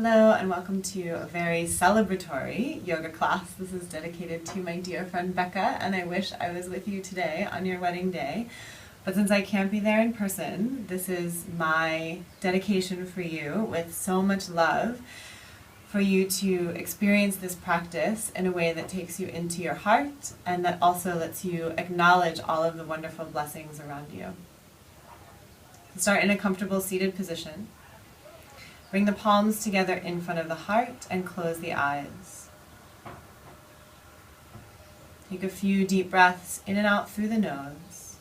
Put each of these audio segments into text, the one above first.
Hello and welcome to a very celebratory yoga class. This is dedicated to my dear friend Becca, and I wish I was with you today on your wedding day. But since I can't be there in person, this is my dedication for you with so much love for you to experience this practice in a way that takes you into your heart and that also lets you acknowledge all of the wonderful blessings around you. Start in a comfortable seated position. Bring the palms together in front of the heart and close the eyes. Take a few deep breaths in and out through the nose.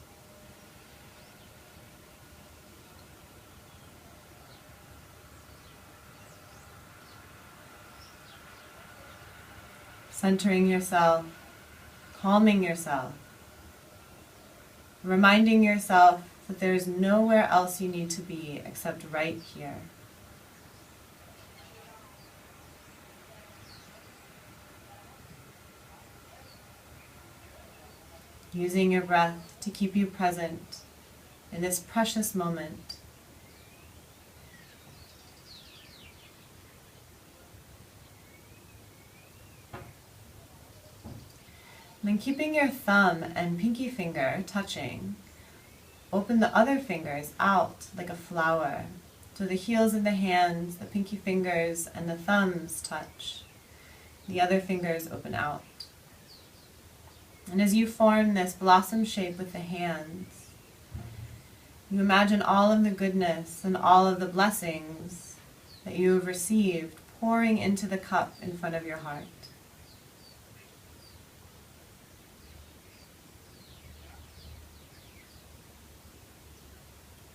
Centering yourself, calming yourself, reminding yourself that there is nowhere else you need to be except right here. Using your breath to keep you present in this precious moment. And then keeping your thumb and pinky finger touching, open the other fingers out like a flower. So the heels of the hands, the pinky fingers, and the thumbs touch. The other fingers open out. And as you form this blossom shape with the hands, you imagine all of the goodness and all of the blessings that you have received pouring into the cup in front of your heart.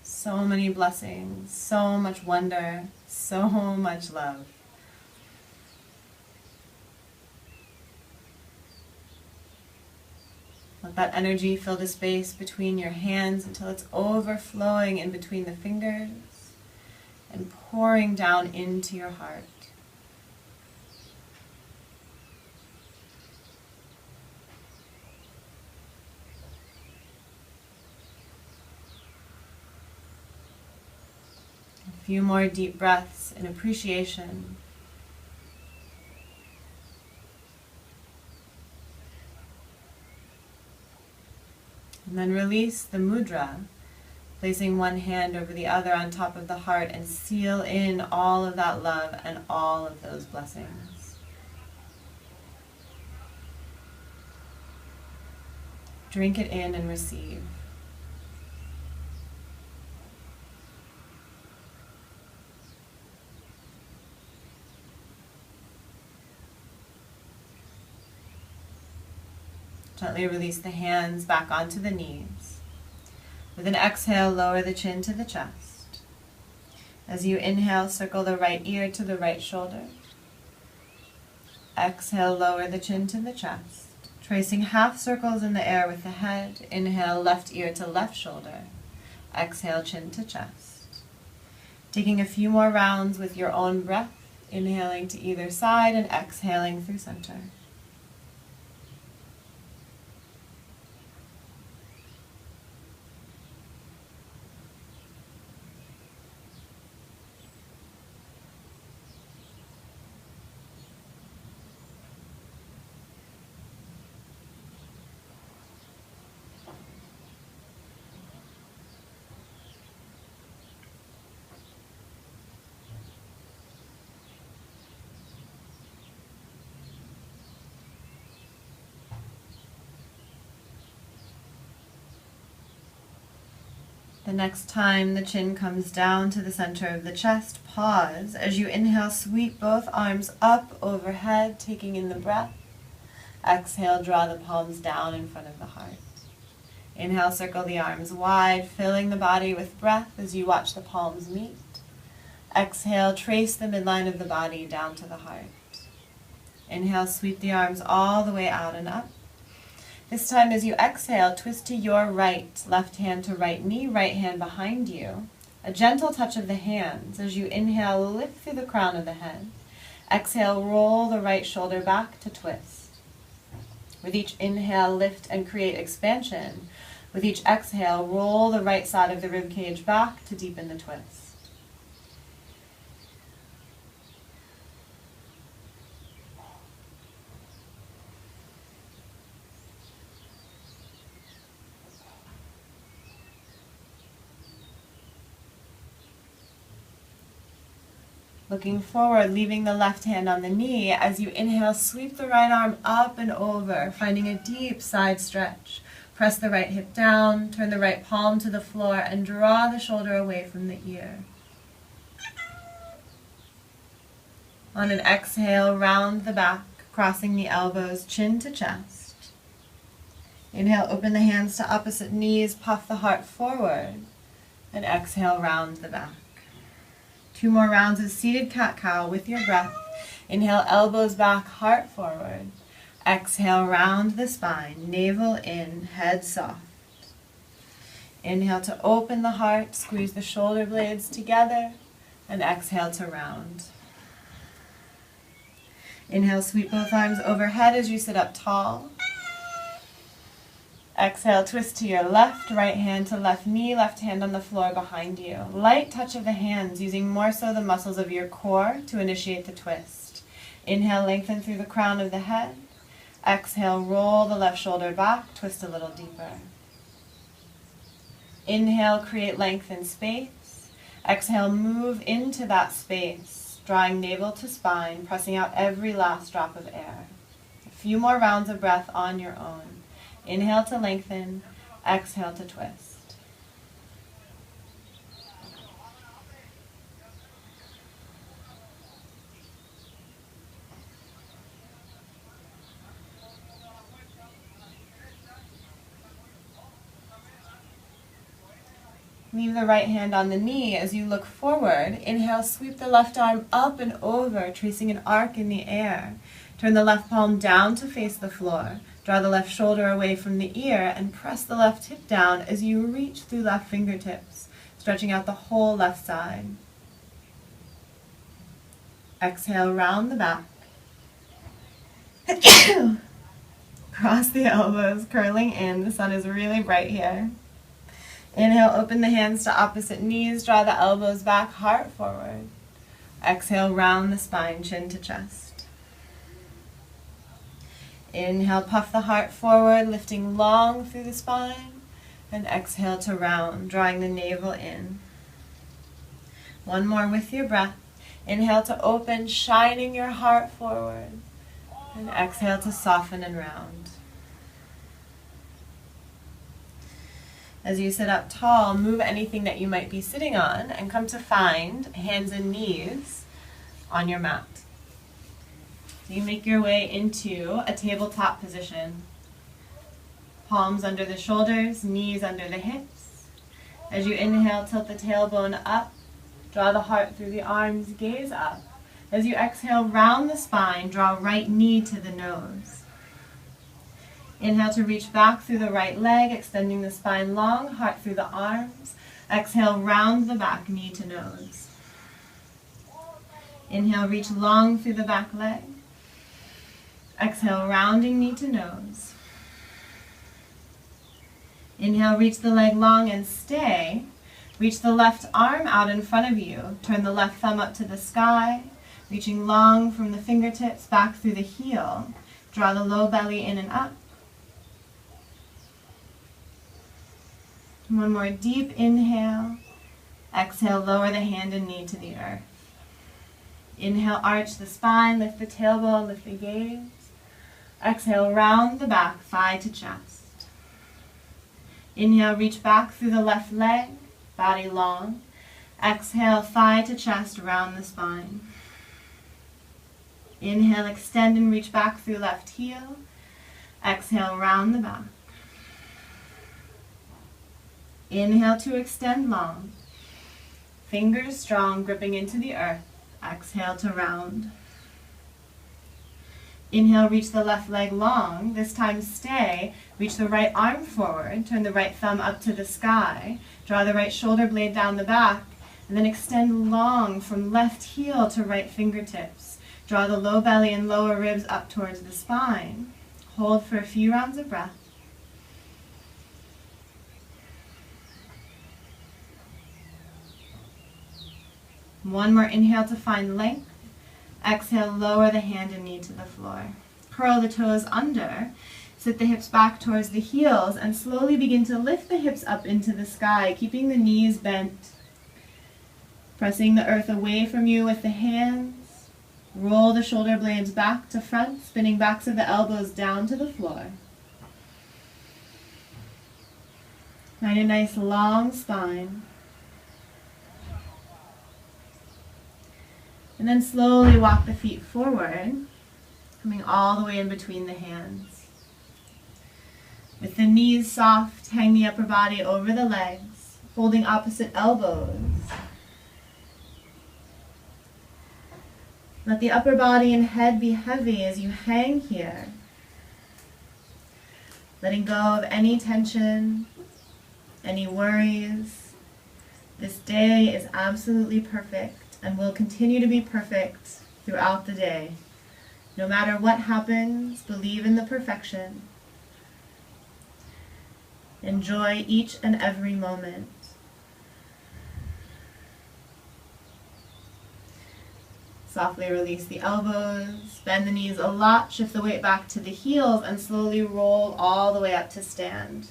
So many blessings, so much wonder, so much love. Let that energy fill the space between your hands until it's overflowing in between the fingers and pouring down into your heart. A few more deep breaths in appreciation. And then release the mudra, placing one hand over the other on top of the heart and seal in all of that love and all of those blessings. Drink it in and receive. Gently release the hands back onto the knees. With an exhale, lower the chin to the chest. As you inhale, circle the right ear to the right shoulder. Exhale, lower the chin to the chest. Tracing half circles in the air with the head. Inhale, left ear to left shoulder. Exhale, chin to chest. Taking a few more rounds with your own breath, inhaling to either side and exhaling through center. The next time the chin comes down to the center of the chest, pause. As you inhale, sweep both arms up overhead, taking in the breath. Exhale, draw the palms down in front of the heart. Inhale, circle the arms wide, filling the body with breath as you watch the palms meet. Exhale, trace the midline of the body down to the heart. Inhale, sweep the arms all the way out and up. This time as you exhale, twist to your right, left hand to right knee, right hand behind you. A gentle touch of the hands. As you inhale, lift through the crown of the head. Exhale, roll the right shoulder back to twist. With each inhale, lift and create expansion. With each exhale, roll the right side of the ribcage back to deepen the twist. Looking forward, leaving the left hand on the knee. As you inhale, sweep the right arm up and over, finding a deep side stretch. Press the right hip down, turn the right palm to the floor, and draw the shoulder away from the ear. On an exhale, round the back, crossing the elbows, chin to chest. Inhale, open the hands to opposite knees, puff the heart forward, and exhale, round the back. 2 more rounds of seated cat-cow with your breath. Inhale, elbows back, heart forward. Exhale, round the spine, navel in, head soft. Inhale to open the heart, squeeze the shoulder blades together, and exhale to round. Inhale, sweep both arms overhead as you sit up tall. Exhale, twist to your left, right hand to left knee, left hand on the floor behind you. Light touch of the hands, using more so the muscles of your core to initiate the twist. Inhale, lengthen through the crown of the head. Exhale, roll the left shoulder back, twist a little deeper. Inhale, create length in space. Exhale, move into that space, drawing navel to spine, pressing out every last drop of air. A few more rounds of breath on your own. Inhale to lengthen, exhale to twist. Leave the right hand on the knee as you look forward. Inhale, sweep the left arm up and over, tracing an arc in the air. Turn the left palm down to face the floor. Draw the left shoulder away from the ear and press the left hip down as you reach through left fingertips, stretching out the whole left side. Exhale, round the back. Cross the elbows, curling in. The sun is really bright here. Inhale, open the hands to opposite knees. Draw the elbows back, heart forward. Exhale, round the spine, chin to chest. Inhale, puff the heart forward, lifting long through the spine. And exhale to round, drawing the navel in. One more with your breath. Inhale to open, shining your heart forward. And exhale to soften and round. As you sit up tall, move anything that you might be sitting on and come to find hands and knees on your mat. So you make your way into a tabletop position. Palms under the shoulders, knees under the hips. As you inhale, tilt the tailbone up, draw the heart through the arms, gaze up. As you exhale, round the spine, draw right knee to the nose. Inhale to reach back through the right leg, extending the spine long, heart through the arms. Exhale, round the back, knee to nose. Inhale, reach long through the back leg. Exhale, rounding knee to nose. Inhale, reach the leg long and stay. Reach the left arm out in front of you. Turn the left thumb up to the sky, reaching long from the fingertips back through the heel. Draw the low belly in and up. One more deep inhale. Exhale, lower the hand and knee to the earth. Inhale, arch the spine, lift the tailbone, lift the gaze. Exhale, round the back, thigh to chest. Inhale, reach back through the left leg, body long. Exhale, thigh to chest, round the spine. Inhale, extend and reach back through left heel. Exhale, round the back. Inhale to extend long. Fingers strong, gripping into the earth. Exhale to round. Inhale, reach the left leg long. This time stay. Reach the right arm forward. Turn the right thumb up to the sky. Draw the right shoulder blade down the back. And then extend long from left heel to right fingertips. Draw the low belly and lower ribs up towards the spine. Hold for a few rounds of breath. One more inhale to find length. Exhale, lower the hand and knee to the floor. Curl the toes under. Sit the hips back towards the heels and slowly begin to lift the hips up into the sky, keeping the knees bent. Pressing the earth away from you with the hands, roll the shoulder blades back to front, spinning backs of the elbows down to the floor. Find a nice long spine. And then slowly walk the feet forward, coming all the way in between the hands. With the knees soft, hang the upper body over the legs, holding opposite elbows. Let the upper body and head be heavy as you hang here, letting go of any tension, any worries. This day is absolutely perfect and will continue to be perfect throughout the day. No matter what happens, believe in the perfection. Enjoy each and every moment. Softly release the elbows, bend the knees a lot, shift the weight back to the heels, and slowly roll all the way up to stand.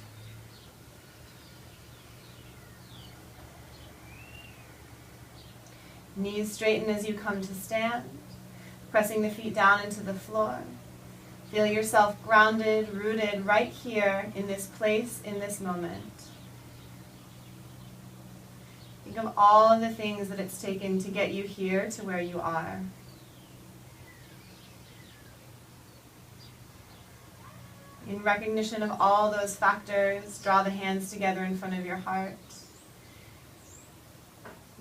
Knees straighten as you come to stand, pressing the feet down into the floor. Feel yourself grounded, rooted right here in this place, in this moment. Think of all of the things that it's taken to get you here to where you are. In recognition of all those factors, draw the hands together in front of your heart.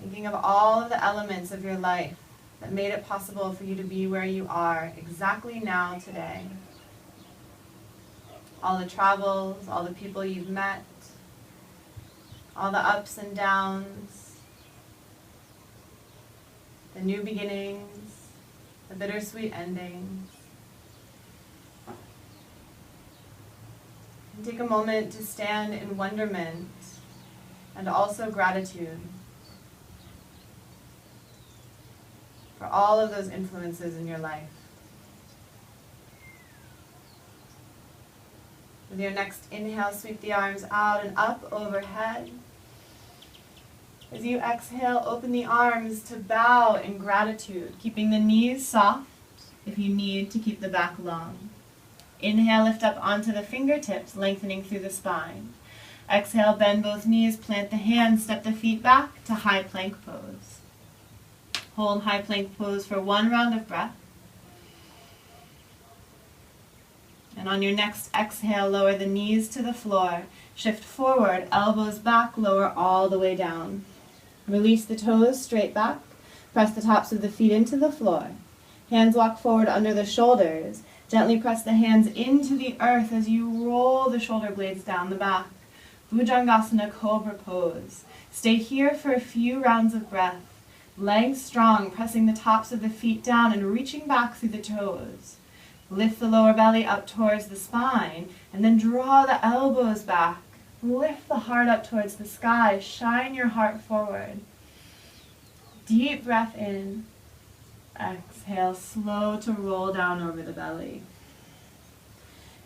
Thinking of all of the elements of your life that made it possible for you to be where you are exactly now today. All the travels, all the people you've met, all the ups and downs, the new beginnings, the bittersweet endings. And take a moment to stand in wonderment and also gratitude for all of those influences in your life. With your next inhale, sweep the arms out and up overhead. As you exhale, open the arms to bow in gratitude, keeping the knees soft if you need to keep the back long. Inhale, lift up onto the fingertips, lengthening through the spine. Exhale, bend both knees, plant the hands, step the feet back to high plank pose. Hold high plank pose for one round of breath. And on your next exhale, lower the knees to the floor. Shift forward, elbows back, lower all the way down. Release the toes straight back. Press the tops of the feet into the floor. Hands walk forward under the shoulders. Gently press the hands into the earth as you roll the shoulder blades down the back. Bhujangasana Cobra pose. Stay here for a few rounds of breath. Legs strong, pressing the tops of the feet down and reaching back through the toes. Lift the lower belly up towards the spine, and then draw the elbows back. Lift the heart up towards the sky. Shine your heart forward. Deep breath in. Exhale, slow to roll down over the belly.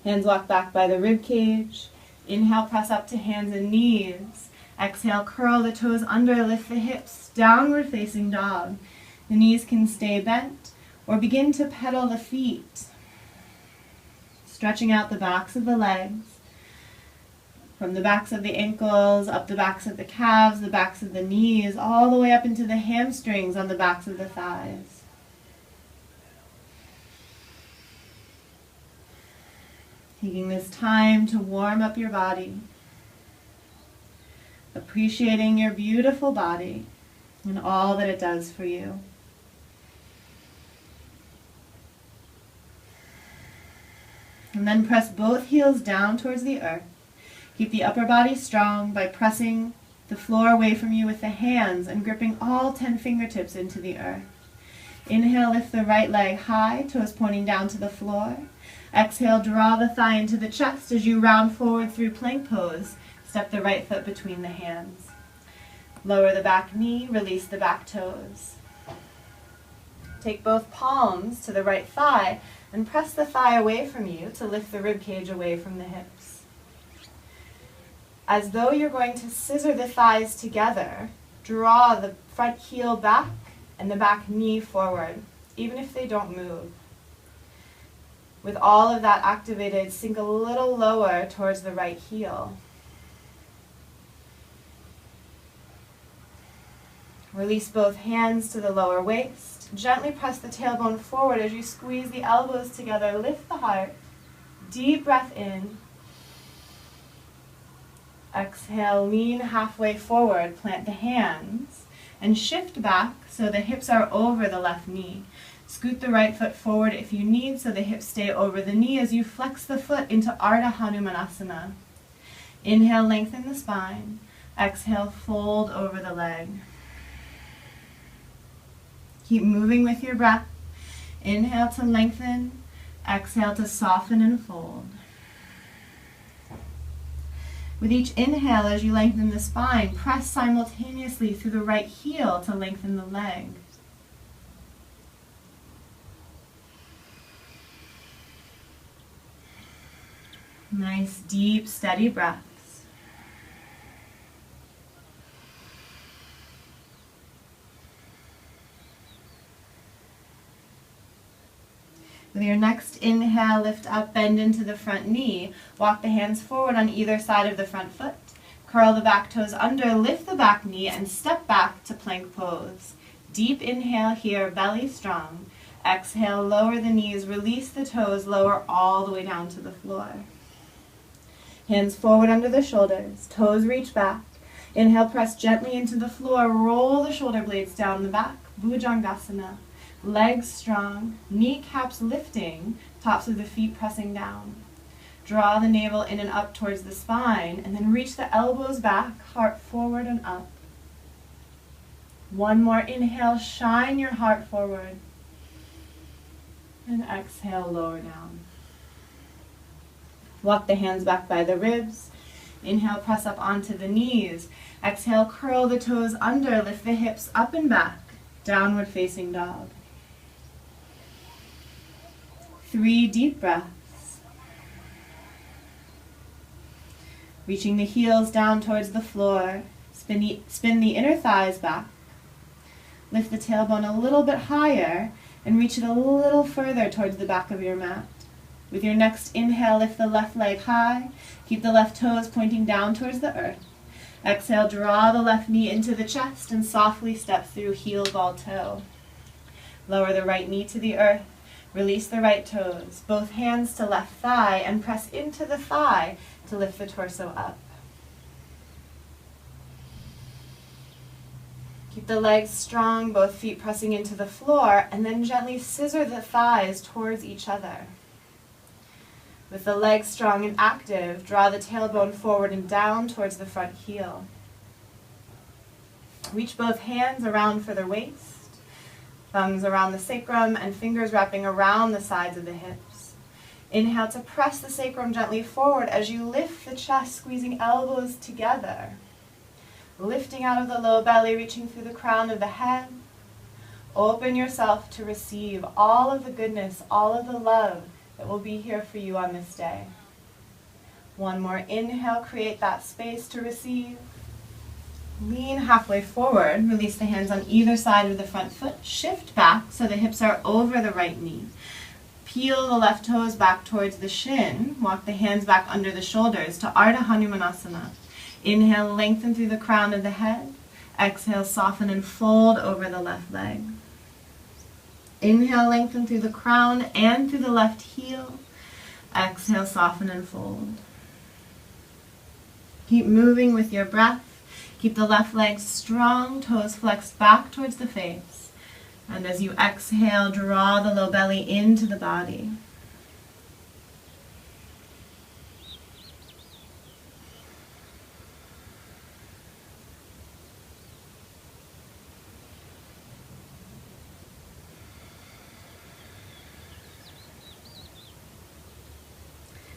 Hands walk back by the rib cage. Inhale, press up to hands and knees. Exhale, curl the toes under, lift the hips, downward facing dog. The knees can stay bent or begin to pedal the feet. Stretching out the backs of the legs, from the backs of the ankles, up the backs of the calves, the backs of the knees, all the way up into the hamstrings on the backs of the thighs. Taking this time to warm up your body, appreciating your beautiful body and all that it does for you. And then press both heels down towards the earth. Keep the upper body strong by pressing the floor away from you with the hands and gripping all 10 fingertips into the earth. Inhale, lift the right leg high, toes pointing down to the floor. Exhale, draw the thigh into the chest as you round forward through plank pose. Step the right foot between the hands. Lower the back knee, release the back toes. Take both palms to the right thigh and press the thigh away from you to lift the rib cage away from the hips. As though you're going to scissor the thighs together, Draw the front heel back and the back knee forward, even if they don't move. With all of that activated, sink a little lower towards the right heel. Release both hands to the lower waist. Gently press the tailbone forward as you squeeze the elbows together. Lift the heart. Deep breath in. Exhale, lean halfway forward, plant the hands, and shift back so the hips are over the left knee. Scoot the right foot forward if you need so the hips stay over the knee as you flex the foot into Ardha Hanumanasana. Inhale, lengthen the spine. Exhale, fold over the leg. Keep moving with your breath. Inhale to lengthen. Exhale to soften and fold. With each inhale, as you lengthen the spine, press simultaneously through the right heel to lengthen the leg. Nice, deep, steady breaths. With your next inhale, lift up, bend into the front knee. Walk the hands forward on either side of the front foot. Curl the back toes under, lift the back knee, and step back to plank pose. Deep inhale here, belly strong. Exhale, lower the knees, release the toes, lower all the way down to the floor. Hands forward under the shoulders, toes reach back. Inhale, press gently into the floor, roll the shoulder blades down the back, Bhujangasana. Legs strong, kneecaps lifting, tops of the feet pressing down. Draw the navel in and up towards the spine, and then reach the elbows back, heart forward and up. One more inhale, shine your heart forward. And exhale, lower down. Walk the hands back by the ribs. Inhale, press up onto the knees. Exhale, curl the toes under, lift the hips up and back. Downward facing dog. 3 deep breaths. Reaching the heels down towards the floor. Spin the inner thighs back. Lift the tailbone a little bit higher and reach it a little further towards the back of your mat. With your next inhale, lift the left leg high. Keep the left toes pointing down towards the earth. Exhale, draw the left knee into the chest and softly step through heel ball toe. Lower the right knee to the earth. Release the right toes, both hands to left thigh, and press into the thigh to lift the torso up. Keep the legs strong, both feet pressing into the floor, and then gently scissor the thighs towards each other. With the legs strong and active, draw the tailbone forward and down towards the front heel. Reach both hands around for the waist. Thumbs around the sacrum and fingers wrapping around the sides of the hips. Inhale to press the sacrum gently forward as you lift the chest, squeezing elbows together. Lifting out of the low belly, reaching through the crown of the head. Open yourself to receive all of the goodness, all of the love that will be here for you on this day. One more inhale, create that space to receive. Lean halfway forward, release the hands on either side of the front foot, shift back so the hips are over the right knee. Peel the left toes back towards the shin, walk the hands back under the shoulders to Ardha Hanumanasana. Inhale, lengthen through the crown of the head. Exhale, soften and fold over the left leg. Inhale, lengthen through the crown and through the left heel. Exhale, soften and fold. Keep moving with your breath. Keep the left leg strong, toes flexed back towards the face. And as you exhale, draw the low belly into the body.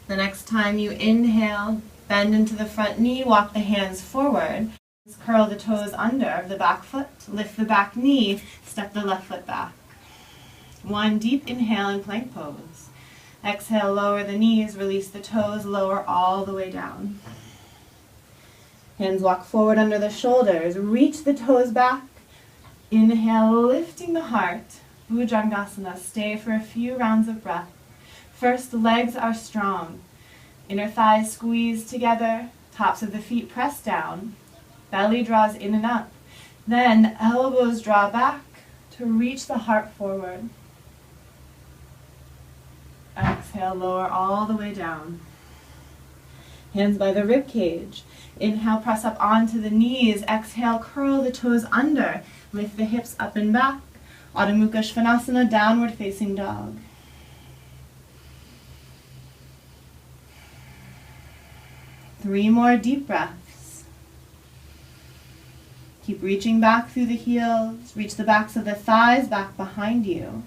The next time you inhale, bend into the front knee, walk the hands forward. Curl the toes under the back foot, lift the back knee, step the left foot back. 1 deep inhale in plank pose. Exhale, lower the knees, release the toes, lower all the way down. Hands walk forward under the shoulders. Reach the toes back. Inhale, lifting the heart. Bhujangasana. Stay for a few rounds of breath. First, the legs are strong. Inner thighs squeeze together. Tops of the feet press down. Belly draws in and up. Then, elbows draw back to reach the heart forward. Exhale, lower all the way down. Hands by the rib cage. Inhale, press up onto the knees. Exhale, curl the toes under. Lift the hips up and back. Adho Mukha Svanasana, downward facing dog. Three more deep breaths. Keep reaching back through the heels. Reach the backs of the thighs back behind you.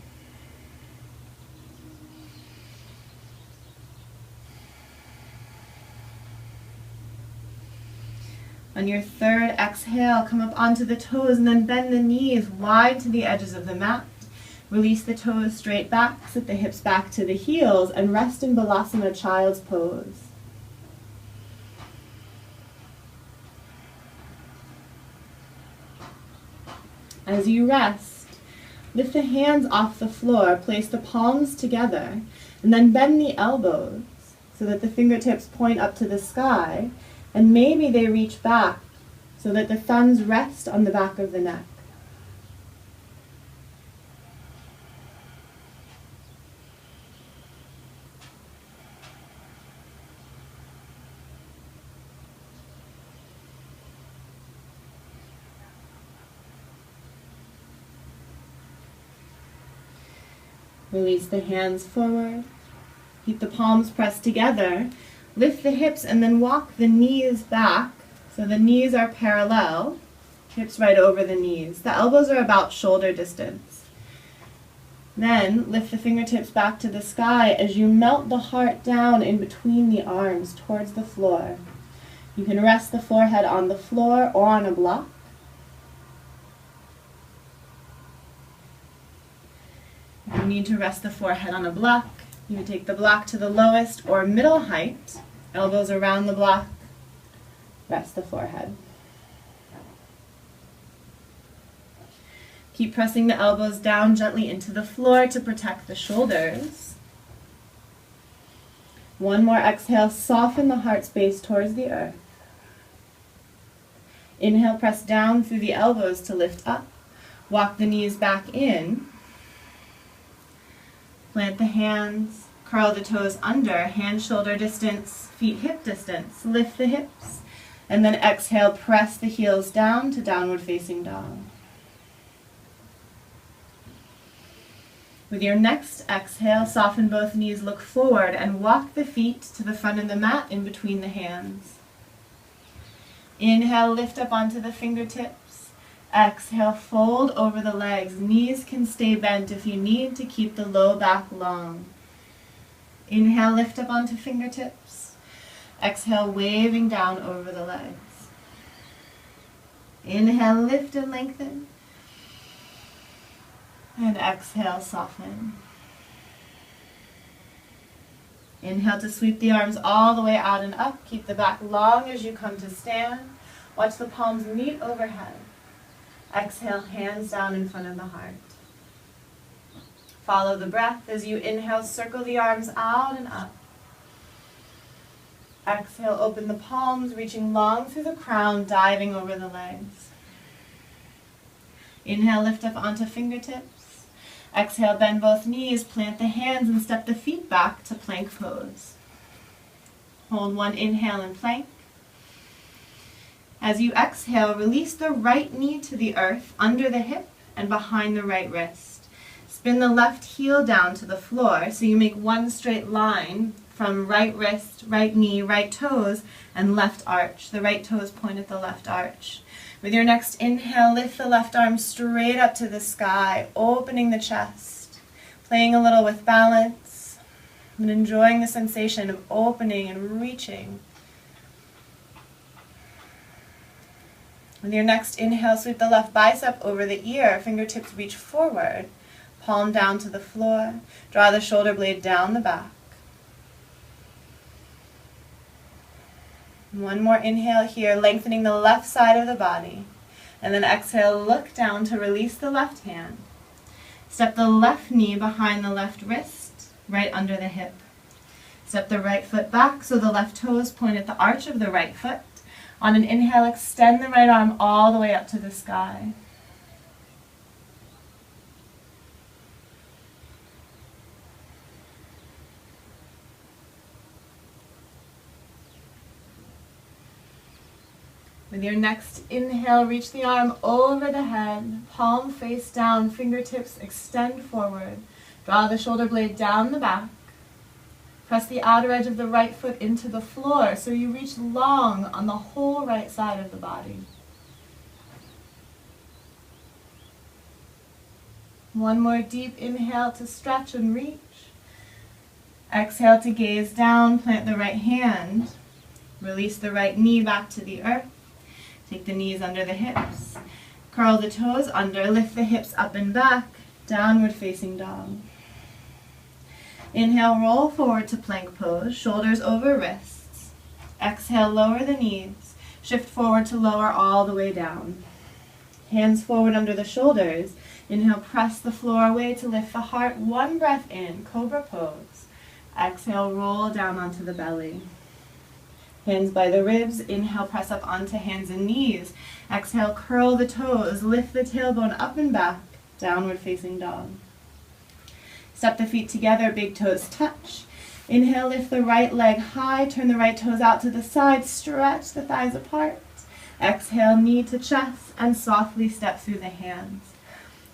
On your third exhale, come up onto the toes and then bend the knees wide to the edges of the mat. Release the toes straight back, sit the hips back to the heels, and rest in Balasana, child's pose. As you rest, lift the hands off the floor, place the palms together, and then bend the elbows so that the fingertips point up to the sky, and maybe they reach back so that the thumbs rest on the back of the neck. Release the hands forward. Keep the palms pressed together. Lift the hips and then walk the knees back so the knees are parallel. Hips right over the knees. The elbows are about shoulder distance. Then lift the fingertips back to the sky as you melt the heart down in between the arms towards the floor. You can rest the forehead on the floor or on a block. If you need to rest the forehead on a block, you would take the block to the lowest or middle height, elbows around the block, rest the forehead. Keep pressing the elbows down gently into the floor to protect the shoulders. One more exhale, soften the heart space towards the earth. Inhale, press down through the elbows to lift up. Walk the knees back in. Plant the hands, curl the toes under, hand-shoulder distance, feet-hip distance. Lift the hips, and then exhale, press the heels down to downward facing dog. With your next exhale, soften both knees, look forward, and walk the feet to the front of the mat in between the hands. Inhale, lift up onto the fingertips. Exhale, fold over the legs. Knees can stay bent if you need to keep the low back long. Inhale, lift up onto fingertips. Exhale, waving down over the legs. Inhale, lift and lengthen. And exhale, soften. Inhale to sweep the arms all the way out and up. Keep the back long as you come to stand. Watch the palms meet overhead. Exhale, hands down in front of the heart. Follow the breath as you inhale, circle the arms out and up. Exhale, open the palms, reaching long through the crown, diving over the legs. Inhale, lift up onto fingertips. Exhale, bend both knees, plant the hands, and step the feet back to plank pose. Hold one inhale in plank. As you exhale, release the right knee to the earth, under the hip and behind the right wrist. Spin the left heel down to the floor so you make one straight line from right wrist, right knee, right toes, and left arch. The right toes point at the left arch. With your next inhale, lift the left arm straight up to the sky, opening the chest, playing a little with balance, and enjoying the sensation of opening and reaching. With your next inhale, sweep the left bicep over the ear, fingertips reach forward, palm down to the floor, draw the shoulder blade down the back. One more inhale here, lengthening the left side of the body. And then exhale, look down to release the left hand. Step the left knee behind the left wrist, right under the hip. Step the right foot back so the left toes point at the arch of the right foot. On an inhale, extend the right arm all the way up to the sky. With your next inhale, reach the arm over the head, palm face down, fingertips extend forward. Draw the shoulder blade down the back. Press the outer edge of the right foot into the floor so you reach long on the whole right side of the body. One more deep inhale to stretch and reach. Exhale to gaze down, plant the right hand. Release the right knee back to the earth. Take the knees under the hips. Curl the toes under, lift the hips up and back, downward facing dog. Inhale, roll forward to plank pose, shoulders over wrists. Exhale, lower the knees. Shift forward to lower all the way down. Hands forward under the shoulders. Inhale, press the floor away to lift the heart. One breath in, cobra pose. Exhale, roll down onto the belly. Hands by the ribs. Inhale, press up onto hands and knees. Exhale, curl the toes. Lift the tailbone up and back. Downward facing dog. Step the feet together, big toes touch. Inhale, lift the right leg high. Turn the right toes out to the side. Stretch the thighs apart. Exhale, knee to chest, and softly step through the hands.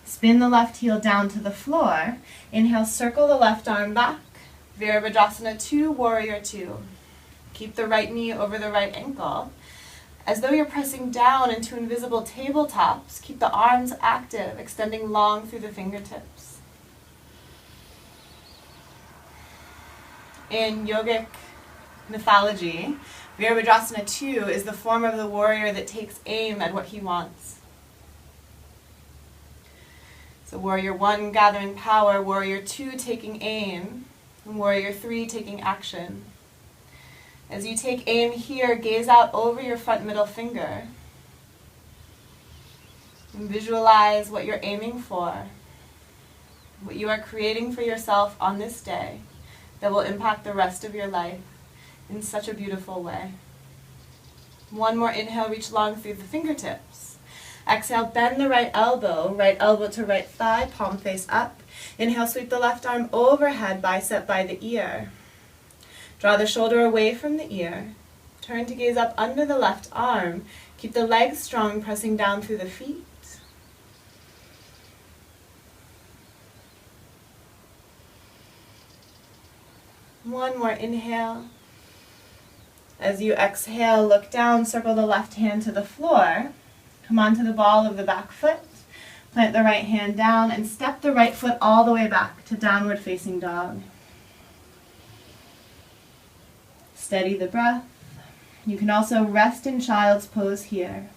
Spin the left heel down to the floor. Inhale, circle the left arm back. Virabhadrasana 2, Warrior 2. Keep the right knee over the right ankle. As though you're pressing down into invisible tabletops, keep the arms active, extending long through the fingertips. In yogic mythology, Virabhadrasana 2 is the form of the warrior that takes aim at what he wants. So Warrior 1 gathering power, Warrior 2 taking aim, and Warrior 3 taking action. As you take aim here, gaze out over your front middle finger and visualize what you're aiming for, what you are creating for yourself on this day that will impact the rest of your life in such a beautiful way. One more inhale, reach long through the fingertips. Exhale, bend the right elbow to right thigh, palm face up. Inhale, sweep the left arm overhead, bicep by the ear. Draw the shoulder away from the ear. Turn to gaze up under the left arm. Keep the legs strong, pressing down through the feet. One more inhale. As you exhale, look down, circle the left hand to the floor. Come onto the ball of the back foot. Plant the right hand down and step the right foot all the way back to downward facing dog. Steady the breath. You can also rest in child's pose here.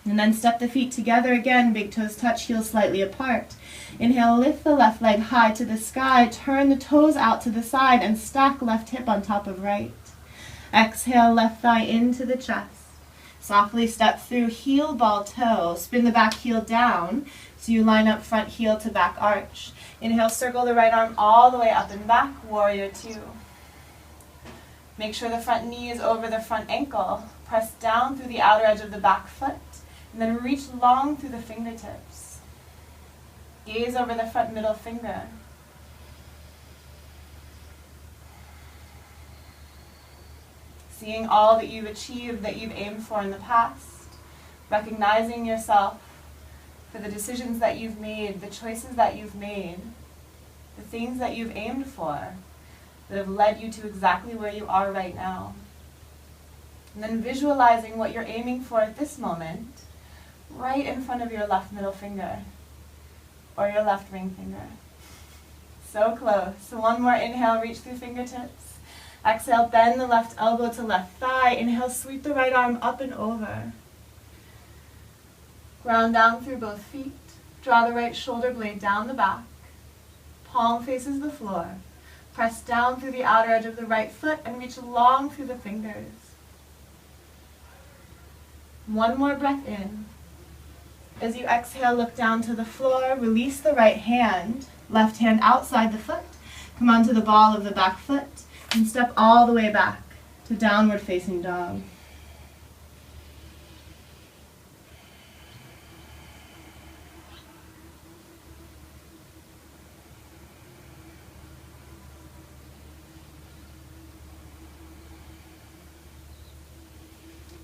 And then step the feet together again, big toes touch, heels slightly apart. Inhale, lift the left leg high to the sky, turn the toes out to the side and stack left hip on top of right. Exhale, left thigh into the chest. Softly step through heel, ball, toe. Spin the back heel down so you line up front heel to back arch. Inhale, circle the right arm all the way up and back, Warrior 2. Make sure the front knee is over the front ankle. Press down through the outer edge of the back foot. And then reach long through the fingertips. Gaze over the front middle finger. Seeing all that you've achieved, that you've aimed for in the past. Recognizing yourself for the decisions that you've made, the choices that you've made, the things that you've aimed for that have led you to exactly where you are right now. And then visualizing what you're aiming for at this moment, right in front of your left middle finger or your left ring finger. So close. So one more inhale, reach through fingertips. Exhale, bend the left elbow to left thigh. Inhale, sweep the right arm up and over. Ground down through both feet. Draw the right shoulder blade down the back. palm faces the floor. Press down through the outer edge of the right foot and reach long through the fingers. One more breath in. As you exhale, look down to the floor, release the right hand, left hand outside the foot, come onto the ball of the back foot, and step all the way back to downward facing dog.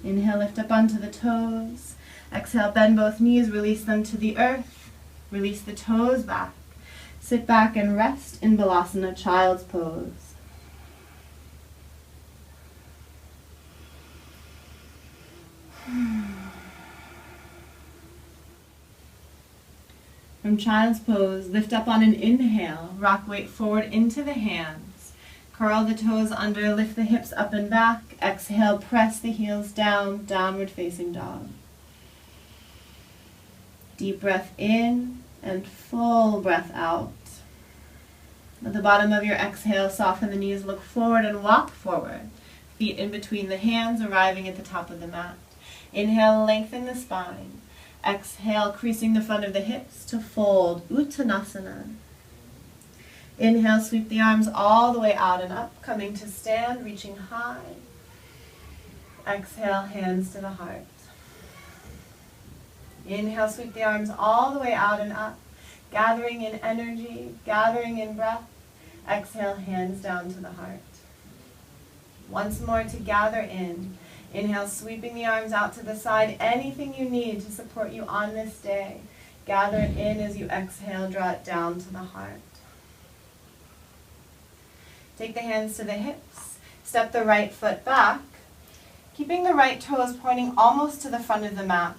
Inhale, lift up onto the toes. Exhale, bend both knees, release them to the earth. Release the toes back. Sit back and rest in Balasana, child's pose. From child's pose, lift up on an inhale, rock weight forward into the hands. Curl the toes under, lift the hips up and back. Exhale, press the heels down, downward facing dog. Deep breath in and full breath out. At the bottom of your exhale, soften the knees, look forward and walk forward. Feet in between the hands, arriving at the top of the mat. Inhale, lengthen the spine. Exhale, creasing the front of the hips to fold, Uttanasana. Inhale, sweep the arms all the way out and up, coming to stand, reaching high. Exhale, hands to the heart. Inhale, sweep the arms all the way out and up, gathering in energy, gathering in breath. Exhale, hands down to the heart. Once more to gather in. Inhale, sweeping the arms out to the side. Anything you need to support you on this day. Gather it in as you exhale, draw it down to the heart. Take the hands to the hips. Step the right foot back, keeping the right toes pointing almost to the front of the mat.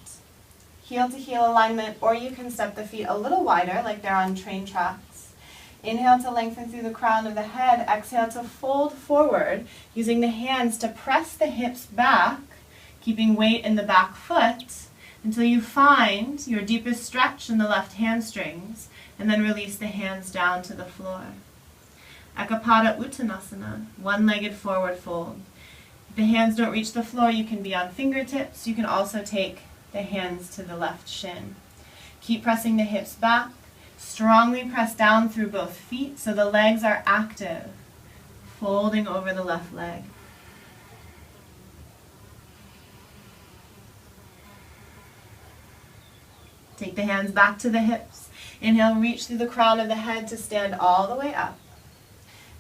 Heel to heel alignment, or you can step the feet a little wider like they're on train tracks. Inhale to lengthen through the crown of the head. Exhale to fold forward, using the hands to press the hips back, keeping weight in the back foot until you find your deepest stretch in the left hamstrings, and then release the hands down to the floor. Ekapada Uttanasana, one-legged forward fold. If the hands don't reach the floor, you can be on fingertips. You can also take the hands to the left shin. Keep pressing the hips back. Strongly press down through both feet so the legs are active, folding over the left leg. Take the hands back to the hips. Inhale, reach through the crown of the head to stand all the way up.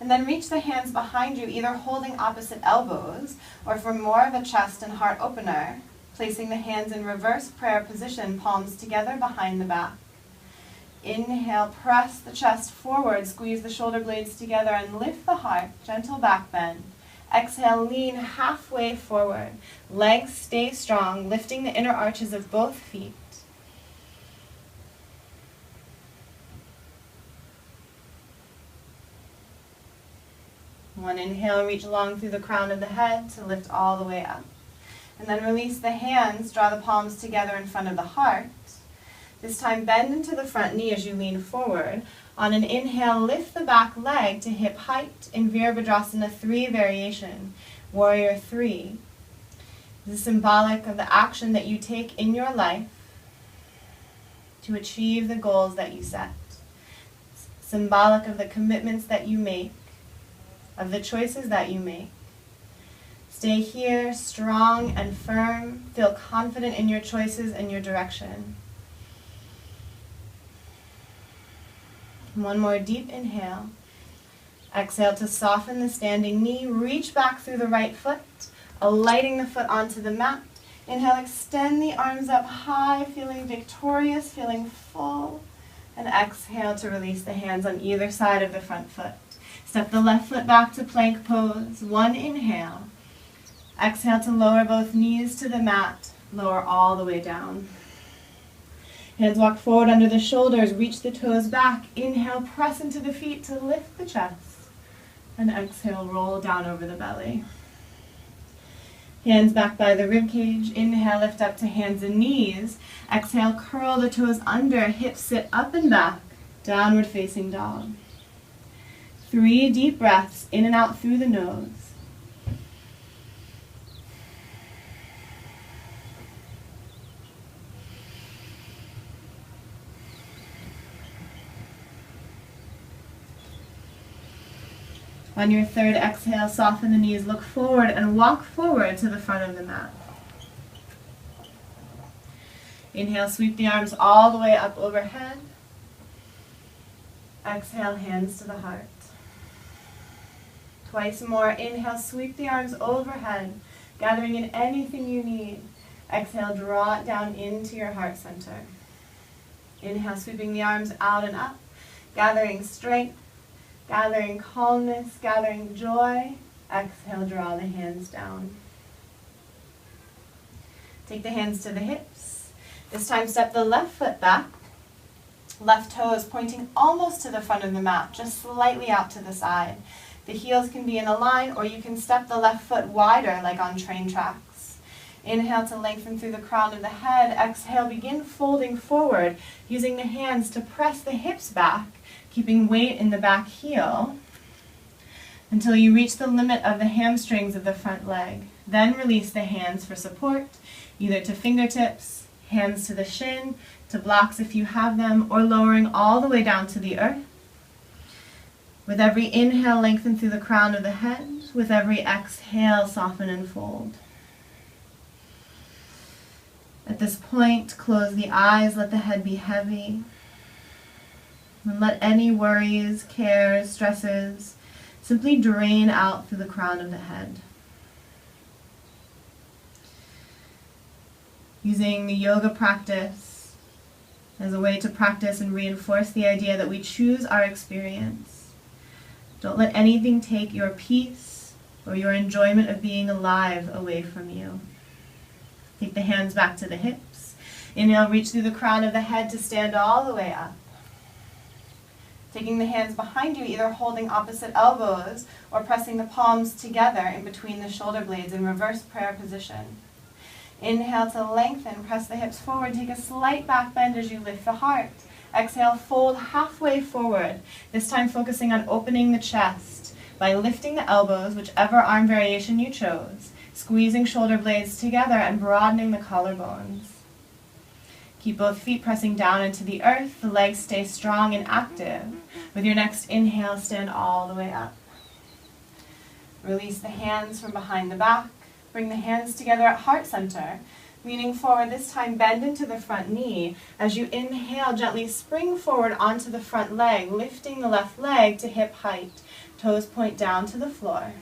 And then reach the hands behind you, either holding opposite elbows, or for more of a chest and heart opener, placing the hands in reverse prayer position, palms together behind the back. Inhale, press the chest forward, squeeze the shoulder blades together and lift the heart, gentle back bend. Exhale, lean halfway forward. Legs stay strong, lifting the inner arches of both feet. One inhale, reach long through the crown of the head to lift all the way up. And then release the hands, draw the palms together in front of the heart. This time bend into the front knee as you lean forward. On an inhale, lift the back leg to hip height in Virabhadrasana 3 variation, Warrior 3. This is symbolic of the action that you take in your life to achieve the goals that you set. It's symbolic of the commitments that you make, of the choices that you make. Stay here, strong and firm. Feel confident in your choices and your direction. One more deep inhale. Exhale to soften the standing knee. Reach back through the right foot, alighting the foot onto the mat. Inhale, extend the arms up high, feeling victorious, feeling full. And exhale to release the hands on either side of the front foot. Step the left foot back to plank pose. One inhale. Exhale to lower both knees to the mat. Lower all the way down. Hands walk forward under the shoulders. Reach the toes back. Inhale, press into the feet to lift the chest. And exhale, roll down over the belly. Hands back by the rib cage. Inhale, lift up to hands and knees. Exhale, curl the toes under. Hips sit up and back. Downward facing dog. 3 deep breaths in and out through the nose. On your third exhale, soften the knees, look forward, and walk forward to the front of the mat. Inhale, sweep the arms all the way up overhead. Exhale, hands to the heart. Twice more. Inhale, sweep the arms overhead, gathering in anything you need. Exhale, draw it down into your heart center. Inhale, sweeping the arms out and up, gathering strength, gathering calmness, gathering joy. Exhale, draw the hands down. Take the hands to the hips. This time step the left foot back. Left toes pointing almost to the front of the mat, just slightly out to the side. The heels can be in a line, or you can step the left foot wider like on train tracks. Inhale to lengthen through the crown of the head. Exhale, begin folding forward, using the hands to press the hips back, keeping weight in the back heel until you reach the limit of the hamstrings of the front leg. Then release the hands for support, either to fingertips, hands to the shin, to blocks if you have them, or lowering all the way down to the earth. With every inhale, lengthen through the crown of the head. With every exhale, soften and fold. At this point, close the eyes, let the head be heavy. And let any worries, cares, stresses simply drain out through the crown of the head. Using the yoga practice as a way to practice and reinforce the idea that we choose our experience. Don't let anything take your peace or your enjoyment of being alive away from you. Take the hands back to the hips. Inhale, reach through the crown of the head to stand all the way up. Taking the hands behind you, either holding opposite elbows or pressing the palms together in between the shoulder blades in reverse prayer position. Inhale to lengthen, press the hips forward, take a slight back bend as you lift the heart. Exhale, fold halfway forward, this time focusing on opening the chest by lifting the elbows, whichever arm variation you chose, squeezing shoulder blades together and broadening the collarbones. Keep both feet pressing down into the earth, the legs stay strong and active. With your next inhale, stand all the way up. Release the hands from behind the back, bring the hands together at heart center. Leaning forward, this time bend into the front knee. As you inhale, gently spring forward onto the front leg, lifting the left leg to hip height. Toes point down to the floor.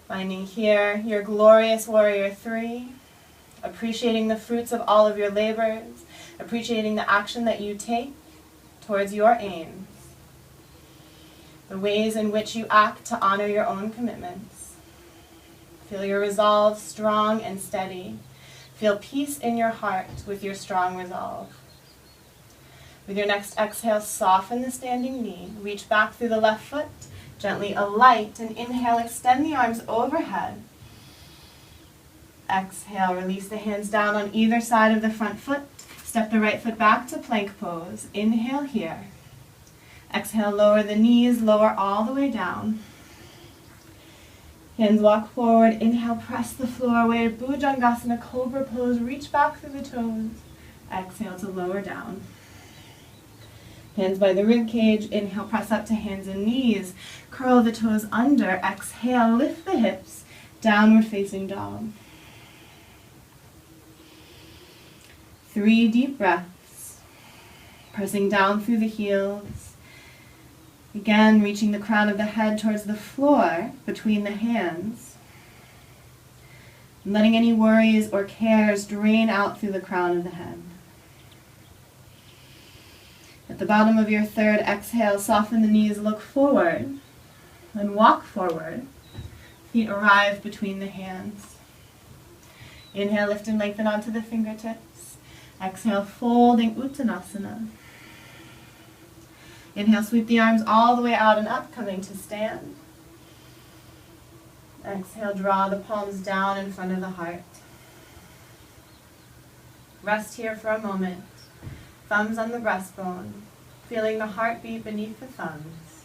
Finding here your glorious warrior 3, appreciating the fruits of all of your labors, appreciating the action that you take towards your aims, the ways in which you act to honor your own commitments. Feel your resolve strong and steady. Feel peace in your heart with your strong resolve. With your next exhale, soften the standing knee. Reach back through the left foot. Gently alight and inhale, extend the arms overhead. Exhale, release the hands down on either side of the front foot. Step the right foot back to plank pose. Inhale here. Exhale, lower the knees, lower all the way down. Hands walk forward, inhale, press the floor, weighted Bhujangasana, cobra pose, reach back through the toes. Exhale to lower down. Hands by the rib cage, inhale, press up to hands and knees, curl the toes under, exhale, lift the hips, downward facing dog. 3 deep breaths, pressing down through the heels. Again, reaching the crown of the head towards the floor between the hands. And letting any worries or cares drain out through the crown of the head. At the bottom of your third exhale, soften the knees, look forward, and walk forward. Feet arrive between the hands. Inhale, lift and lengthen onto the fingertips. Exhale, folding Uttanasana. Inhale, sweep the arms all the way out and up, coming to stand. Exhale, draw the palms down in front of the heart. Rest here for a moment. Thumbs on the breastbone. Feeling the heartbeat beneath the thumbs.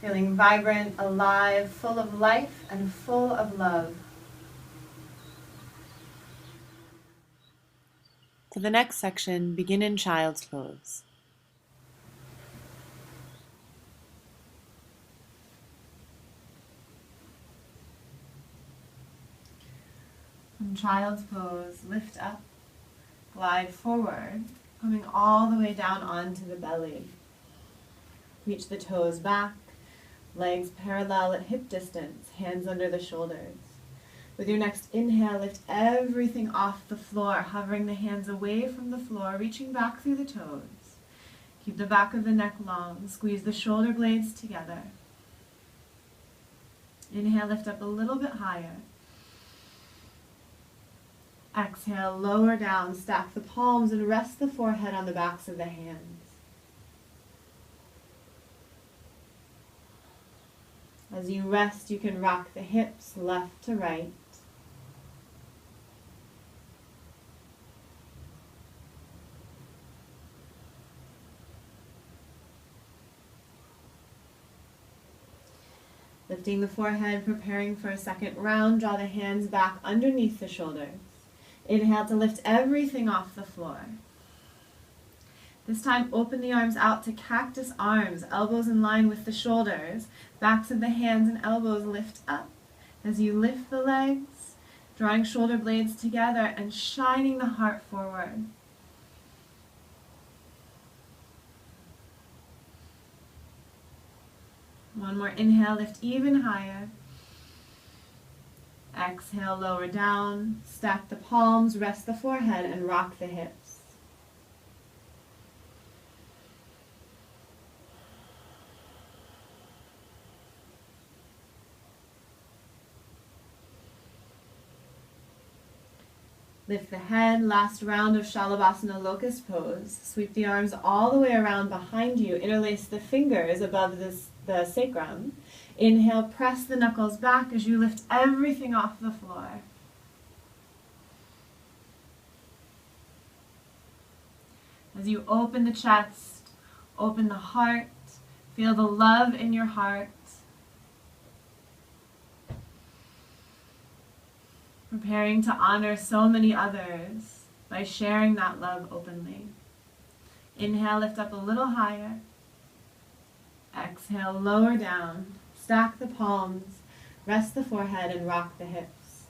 Feeling vibrant, alive, full of life and full of love. For the next section, begin in child's pose. From child's pose, lift up, glide forward, coming all the way down onto the belly. Reach the toes back, legs parallel at hip distance, hands under the shoulders. With your next inhale, lift everything off the floor, hovering the hands away from the floor, reaching back through the toes. Keep the back of the neck long, squeeze the shoulder blades together. Inhale, lift up a little bit higher. Exhale, lower down, stack the palms and rest the forehead on the backs of the hands. As you rest, you can rock the hips left to right. Lifting the forehead, preparing for a second round, draw the hands back underneath the shoulders. Inhale to lift everything off the floor. This time, open the arms out to cactus arms, elbows in line with the shoulders, backs of the hands and elbows lift up. As you lift the legs, drawing shoulder blades together and shining the heart forward. One more inhale, lift even higher. Exhale, lower down, stack the palms, rest the forehead, and rock the hips. Lift the head, last round of Shalabhasana Locust pose. Sweep the arms all the way around behind you. Interlace the fingers above the sacrum. Inhale, press the knuckles back as you lift everything off the floor. As you open the chest, open the heart, feel the love in your heart. Preparing to honor so many others by sharing that love openly. Inhale, lift up a little higher. Exhale, lower down. Stack the palms, rest the forehead, and rock the hips.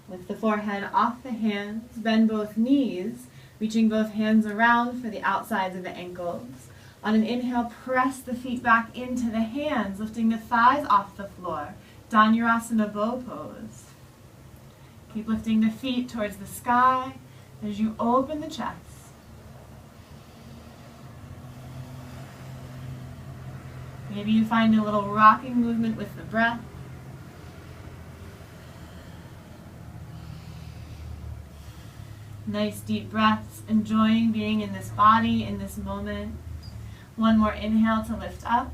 Lift the forehead off the hands, bend both knees, reaching both hands around for the outsides of the ankles. On an inhale, press the feet back into the hands, lifting the thighs off the floor. Dhanurasana bow pose. Keep lifting the feet towards the sky as you open the chest. Maybe you find a little rocking movement with the breath. Nice deep breaths, enjoying being in this body, in this moment. One more inhale to lift up.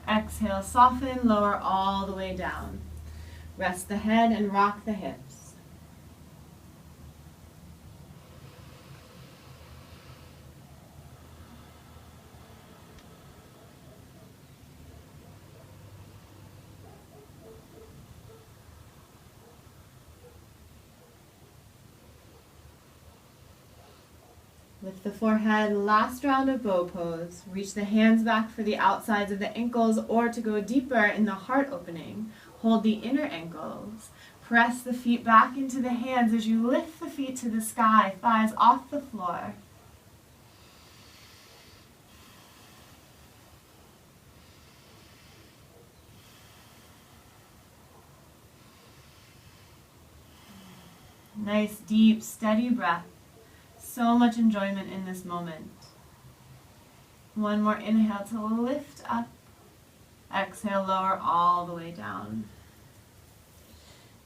Exhale, soften, lower all the way down. Rest the head and rock the hips. Lift the forehead, last round of bow pose. Reach the hands back for the outsides of the ankles or to go deeper in the heart opening. Hold the inner ankles. Press the feet back into the hands as you lift the feet to the sky, thighs off the floor. Nice, deep, steady breath. So much enjoyment in this moment. One more inhale to lift up. Exhale, lower all the way down.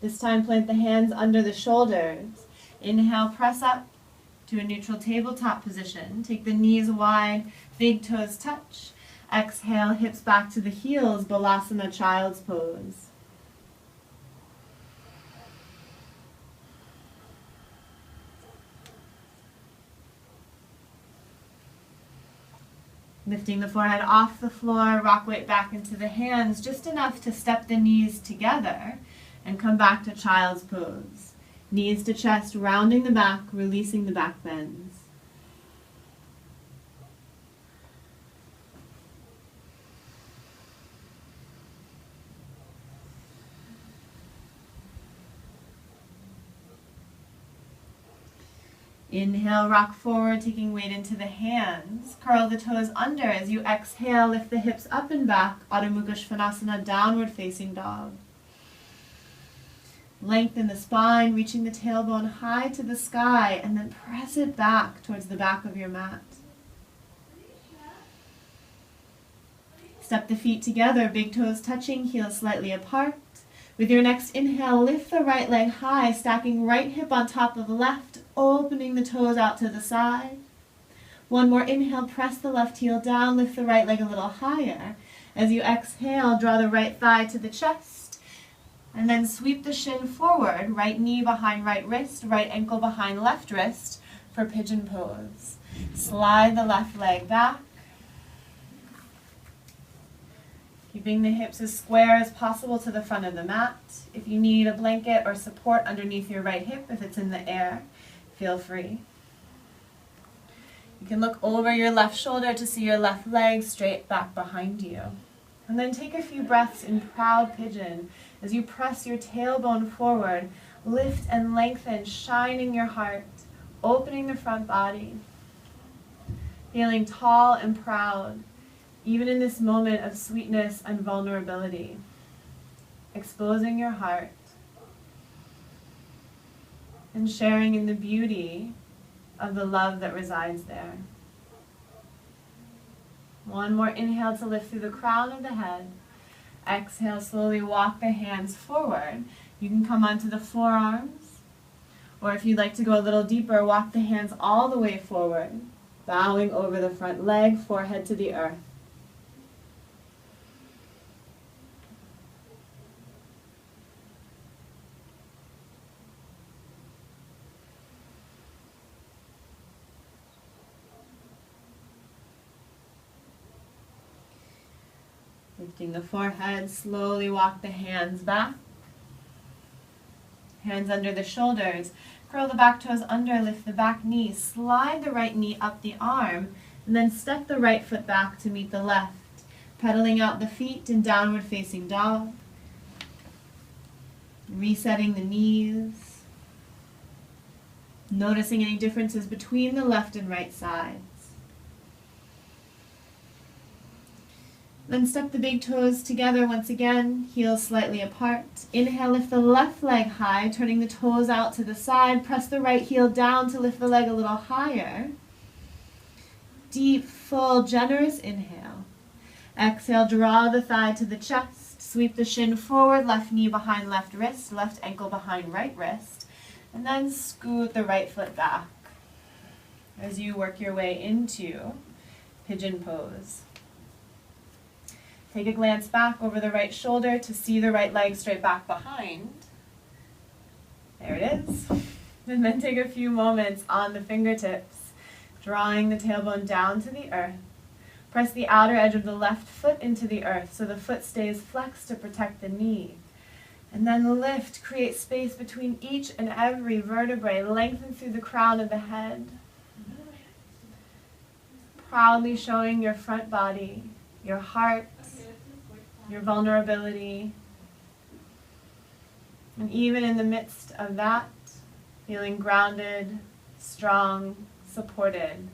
This time plant the hands under the shoulders. Inhale, press up. to a neutral tabletop position. Take the knees wide, big toes touch. Exhale, hips back to the heels, Balasana Child's Pose. Lifting the forehead off the floor, rock weight back into the hands, just enough to step the knees together and come back to Child's Pose. Knees to chest, rounding the back, releasing the back bends. Inhale, rock forward, taking weight into the hands. Curl the toes under as you exhale, lift the hips up and back. Adho Mukha Svanasana, downward facing dog. Lengthen the spine, reaching the tailbone high to the sky, and then press it back towards the back of your mat. Step the feet together, big toes touching, heels slightly apart. With your next inhale, lift the right leg high, stacking right hip on top of left, opening the toes out to the side. One more inhale, press the left heel down, lift the right leg a little higher. As you exhale, draw the right thigh to the chest, and then sweep the shin forward, right knee behind right wrist, right ankle behind left wrist for Pigeon Pose. Slide the left leg back, keeping the hips as square as possible to the front of the mat. If you need a blanket or support underneath your right hip, if it's in the air, feel free. You can look over your left shoulder to see your left leg straight back behind you. And then take a few breaths in Proud Pigeon as you press your tailbone forward, lift and lengthen, shining your heart, opening the front body, feeling tall and proud, even in this moment of sweetness and vulnerability, exposing your heart and sharing in the beauty of the love that resides there. One more inhale to lift through the crown of the head. Exhale, slowly walk the hands forward. You can come onto the forearms, or if you'd like to go a little deeper, walk the hands all the way forward, bowing over the front leg, forehead to the earth. Lifting the forehead, slowly walk the hands back. Hands under the shoulders. Curl the back toes under, lift the back knee. Slide the right knee up the arm, and then step the right foot back to meet the left. Pedaling out the feet in downward facing dog. Resetting the knees. Noticing any differences between the left and right sides. Then step the big toes together once again, heels slightly apart. Inhale, lift the left leg high, turning the toes out to the side. Press the right heel down to lift the leg a little higher. Deep, full, generous inhale. Exhale, draw the thigh to the chest. Sweep the shin forward, left knee behind left wrist, left ankle behind right wrist. And then scoot the right foot back as you work your way into Pigeon Pose. Take a glance back over the right shoulder to see the right leg straight back behind. There it is. And then take a few moments on the fingertips, drawing the tailbone down to the earth. Press the outer edge of the left foot into the earth so the foot stays flexed to protect the knee. And then lift, create space between each and every vertebrae, lengthen through the crown of the head. Proudly showing your front body, your heart, your vulnerability, and even in the midst of that, feeling grounded, strong, supported.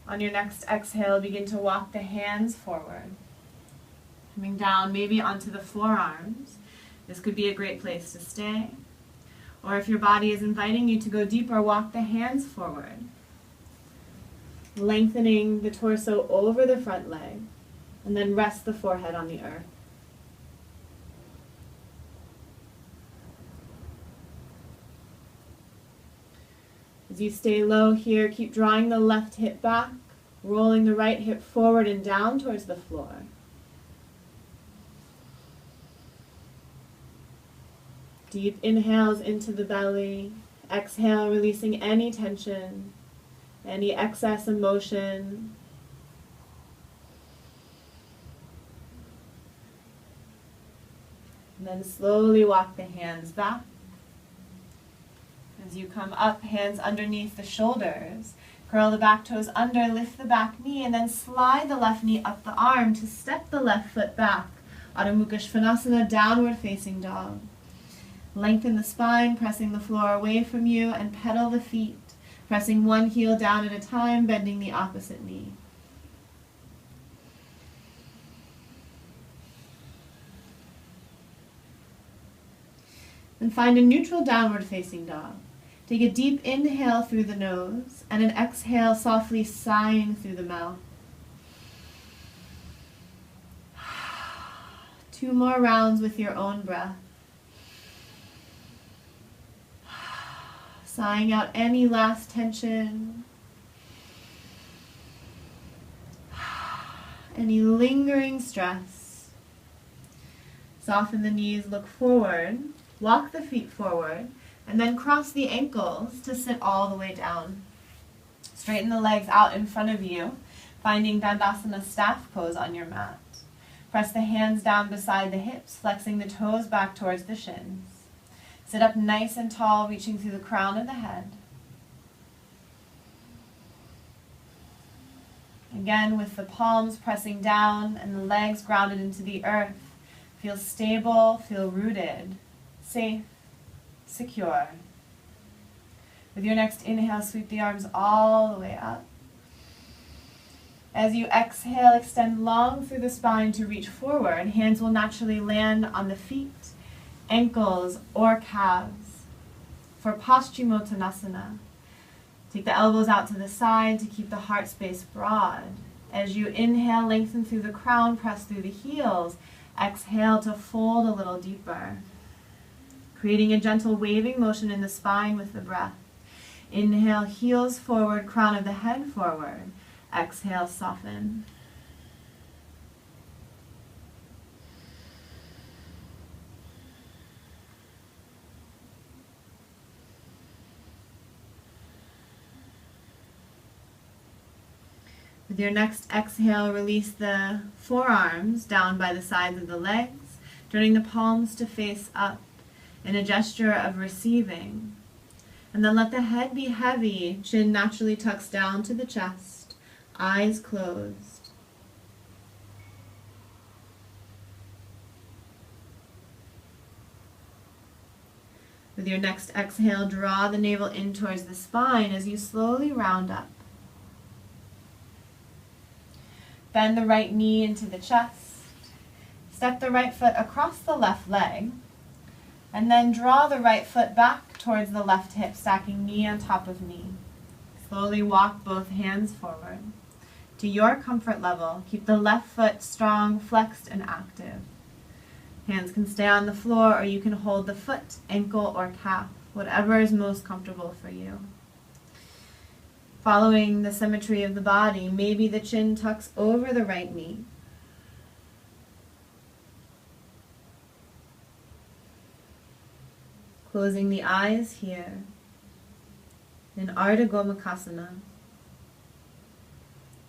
On your next exhale, begin to walk the hands forward, coming down maybe onto the forearms. This could be a great place to stay. Or if your body is inviting you to go deeper, walk the hands forward, lengthening the torso over the front leg, and then rest the forehead on the earth. As you stay low here, keep drawing the left hip back, rolling the right hip forward and down towards the floor. Deep inhales into the belly. Exhale, releasing any tension, any excess emotion. And then slowly walk the hands back. As you come up, hands underneath the shoulders. Curl the back toes under, lift the back knee, and then slide the left knee up the arm to step the left foot back. Adho Mukha Svanasana, downward facing dog. Lengthen the spine, pressing the floor away from you, and pedal the feet, pressing one heel down at a time, bending the opposite knee. And find a neutral downward facing dog. Take a deep inhale through the nose and an exhale softly sighing through the mouth. 2 more rounds with your own breath. Sighing out any last tension, any lingering stress. Soften the knees, look forward, walk the feet forward, and then cross the ankles to sit all the way down. Straighten the legs out in front of you, finding Dandasana staff pose on your mat. Press the hands down beside the hips, flexing the toes back towards the shins. Sit up nice and tall, reaching through the crown of the head. Again, with the palms pressing down and the legs grounded into the earth. Feel stable, feel rooted, safe, secure. With your next inhale, sweep the arms all the way up. As you exhale, extend long through the spine to reach forward. Hands will naturally land on the feet, ankles, or calves. For Paschimottanasana, take the elbows out to the side to keep the heart space broad. As you inhale, lengthen through the crown, press through the heels. Exhale to fold a little deeper, creating a gentle waving motion in the spine with the breath. Inhale, heels forward, crown of the head forward. Exhale, soften. With your next exhale, release the forearms down by the sides of the legs, turning the palms to face up in a gesture of receiving. And then let the head be heavy, chin naturally tucks down to the chest, eyes closed. With your next exhale, draw the navel in towards the spine as you slowly round up. Bend the right knee into the chest. Step the right foot across the left leg. And then draw the right foot back towards the left hip, stacking knee on top of knee. Slowly walk both hands forward. To your comfort level, keep the left foot strong, flexed, and active. Hands can stay on the floor, or you can hold the foot, ankle, or calf, whatever is most comfortable for you. Following the symmetry of the body, maybe the chin tucks over the right knee. Closing the eyes here in Ardha Gomukhasana,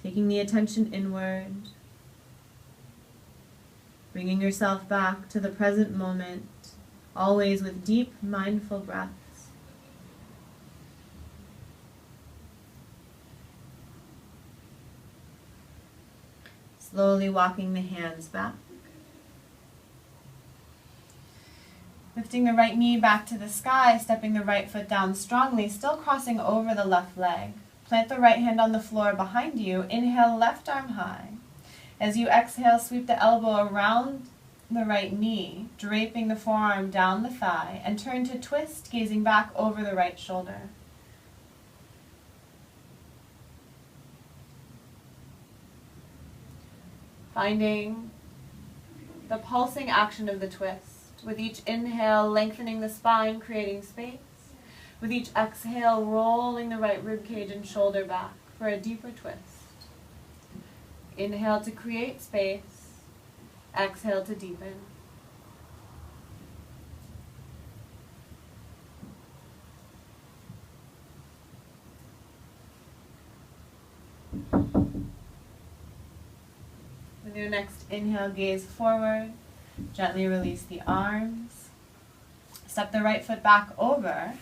taking the attention inward, bringing yourself back to the present moment, always with deep, mindful breaths. Slowly walking the hands back. Lifting the right knee back to the sky, stepping the right foot down strongly, still crossing over the left leg. Plant the right hand on the floor behind you. Inhale, left arm high. As you exhale, sweep the elbow around the right knee, draping the forearm down the thigh, and turn to twist, gazing back over the right shoulder. Finding the pulsing action of the twist. With each inhale, lengthening the spine, creating space. With each exhale, rolling the right ribcage and shoulder back for a deeper twist. Inhale to create space. Exhale to deepen. With your next inhale, gaze forward. Gently release the arms. Step the right foot back over.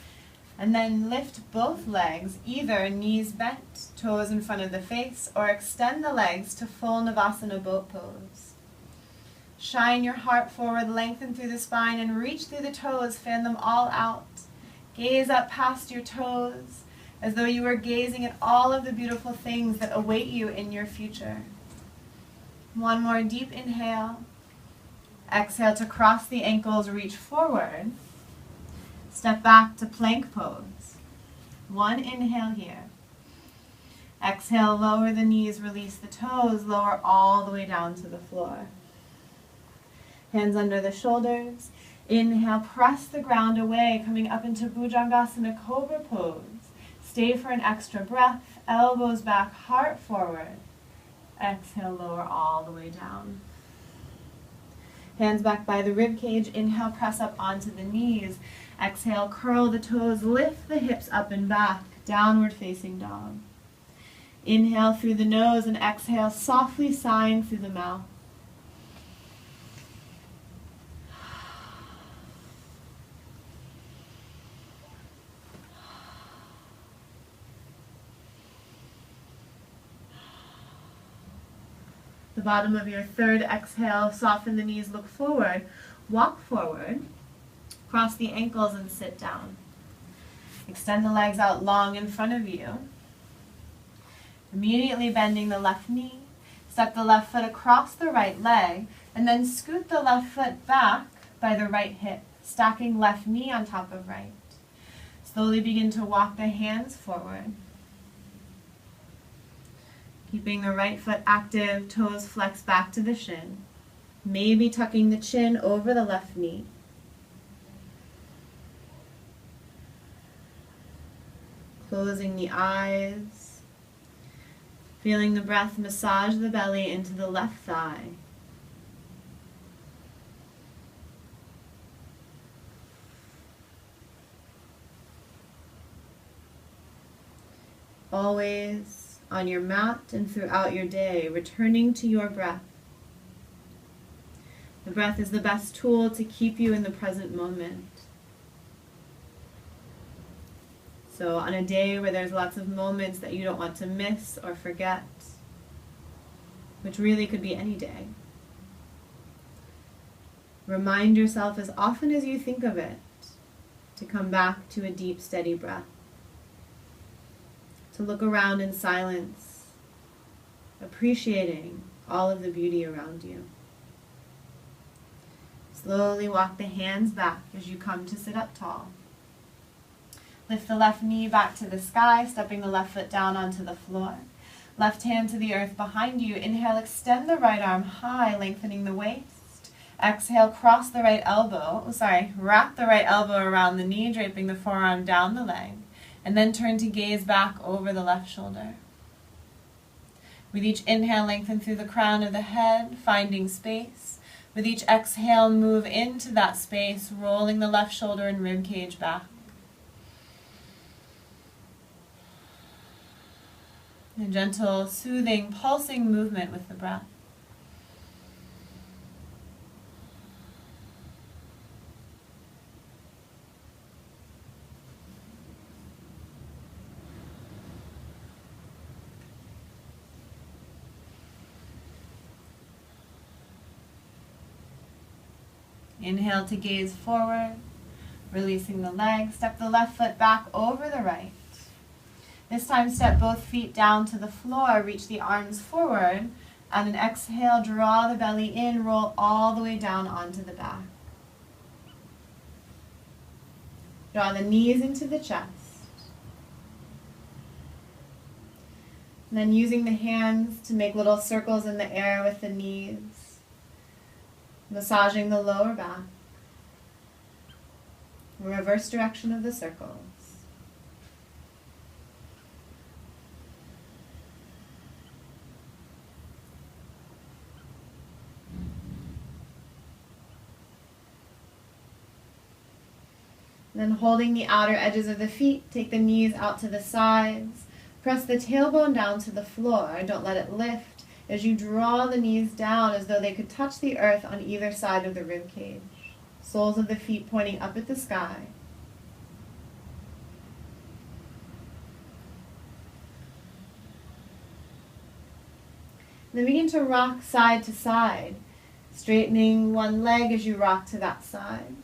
And then lift both legs, either knees bent, toes in front of the face, or extend the legs to full Navasana boat pose. Shine your heart forward, lengthen through the spine, and reach through the toes, fan them all out. Gaze up past your toes, as though you were gazing at all of the beautiful things that await you in your future. One more deep inhale. Exhale to cross the ankles, reach forward. Step back to plank pose. One inhale here. Exhale, lower the knees, release the toes, lower all the way down to the floor. Hands under the shoulders. Inhale, press the ground away, coming up into Bhujangasana Cobra pose. Stay for an extra breath, elbows back, heart forward. Exhale, lower all the way down. Hands back by the rib cage. Inhale, press up onto the knees. Exhale, curl the toes, lift the hips up and back, downward facing dog. Inhale through the nose and exhale, softly sighing through the mouth. The bottom of your third exhale, soften the knees, look forward, walk forward. Cross the ankles and sit down. Extend the legs out long in front of you. Immediately bending the left knee. Step the left foot across the right leg, and then scoot the left foot back by the right hip, stacking left knee on top of right. Slowly begin to walk the hands forward. Keeping the right foot active, toes flex back to the shin. Maybe tucking the chin over the left knee. Closing the eyes, feeling the breath massage the belly into the left thigh. Always on your mat and throughout your day, returning to your breath. The breath is the best tool to keep you in the present moment. So on a day where there's lots of moments that you don't want to miss or forget, which really could be any day, remind yourself as often as you think of it to come back to a deep, steady breath. To look around in silence, appreciating all of the beauty around you. Slowly walk the hands back as you come to sit up tall. Lift the left knee back to the sky, stepping the left foot down onto the floor. Left hand to the earth behind you. Inhale, extend the right arm high, lengthening the waist. Exhale, cross the right elbow. Wrap the right elbow around the knee, draping the forearm down the leg. And then turn to gaze back over the left shoulder. With each inhale, lengthen through the crown of the head, finding space. With each exhale, move into that space, rolling the left shoulder and rib cage back. A gentle, soothing, pulsing movement with the breath. Inhale to gaze forward, releasing the leg. Step the left foot back over the right. This time step both feet down to the floor, reach the arms forward, and an exhale, draw the belly in, roll all the way down onto the back. Draw the knees into the chest. And then using the hands to make little circles in the air with the knees, massaging the lower back. Reverse direction of the circles. Then holding the outer edges of the feet, take the knees out to the sides. Press the tailbone down to the floor. Don't let it lift as you draw the knees down as though they could touch the earth on either side of the rib cage. Soles of the feet pointing up at the sky. Then begin to rock side to side, straightening one leg as you rock to that side.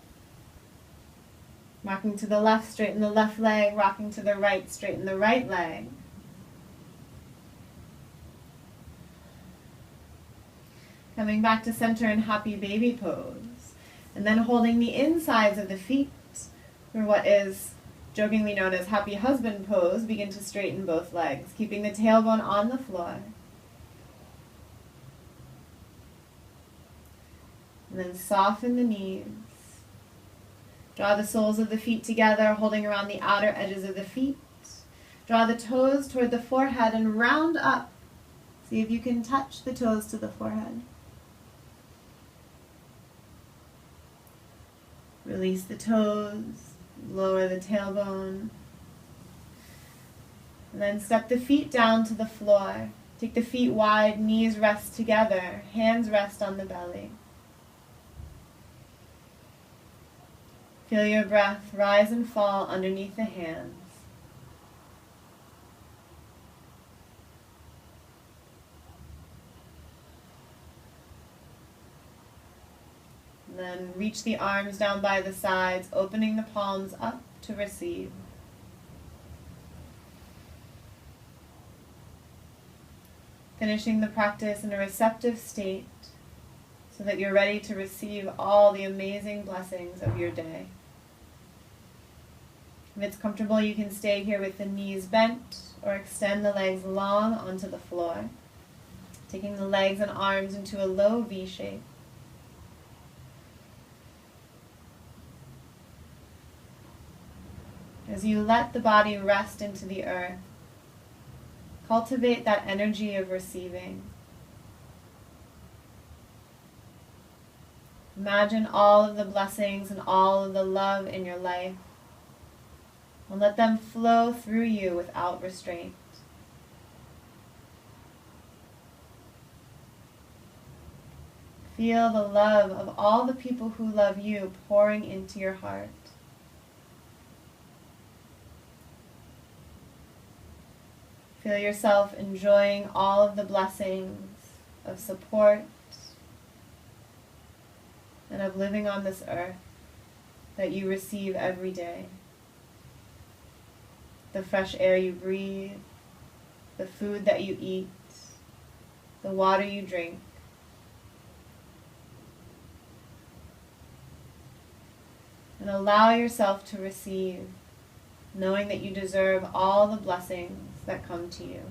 Rocking to the left, straighten the left leg. Rocking to the right, straighten the right leg. Coming back to center in happy baby pose. And then holding the insides of the feet for what is jokingly known as happy husband pose, begin to straighten both legs, keeping the tailbone on the floor. And then soften the knees. Draw the soles of the feet together, holding around the outer edges of the feet. Draw the toes toward the forehead and round up. See if you can touch the toes to the forehead. Release the toes, lower the tailbone. And then step the feet down to the floor. Take the feet wide, knees rest together, hands rest on the belly. Feel your breath rise and fall underneath the hands. And then reach the arms down by the sides, opening the palms up to receive. Finishing the practice in a receptive state so that you're ready to receive all the amazing blessings of your day. If it's comfortable, you can stay here with the knees bent or extend the legs long onto the floor, taking the legs and arms into a low V shape. As you let the body rest into the earth, cultivate that energy of receiving. Imagine all of the blessings and all of the love in your life, and let them flow through you without restraint. Feel the love of all the people who love you pouring into your heart. Feel yourself enjoying all of the blessings of support and of living on this earth that you receive every day. The fresh air you breathe, the food that you eat, the water you drink. And allow yourself to receive, knowing that you deserve all the blessings that come to you.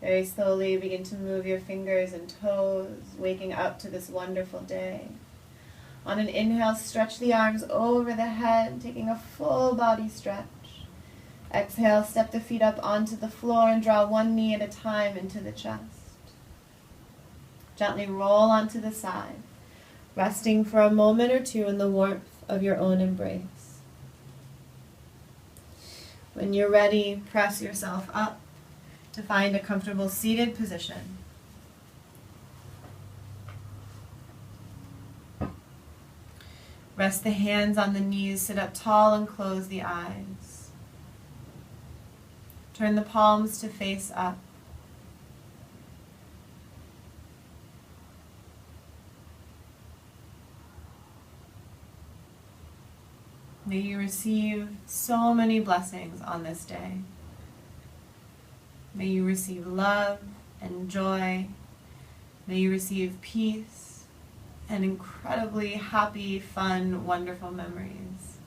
Very slowly begin to move your fingers and toes, waking up to this wonderful day. On an inhale, stretch the arms over the head, taking a full body stretch. Exhale, step the feet up onto the floor and draw one knee at a time into the chest. Gently roll onto the side, resting for a moment or two in the warmth of your own embrace. When you're ready, press yourself up to find a comfortable seated position. Rest the hands on the knees, sit up tall and close the eyes. Turn the palms to face up. May you receive so many blessings on this day. May you receive love and joy. May you receive peace and incredibly happy, fun, wonderful memories.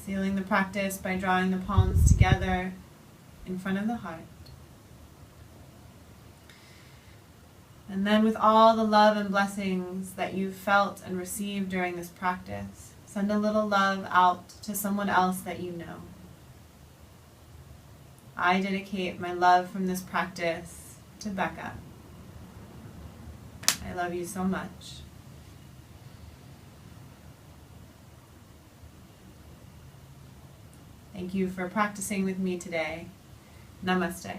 Sealing the practice by drawing the palms together in front of the heart. And then with all the love and blessings that you've felt and received during this practice, send a little love out to someone else that you know. I dedicate my love from this practice to Becca. I love you so much. Thank you for practicing with me today. Namaste.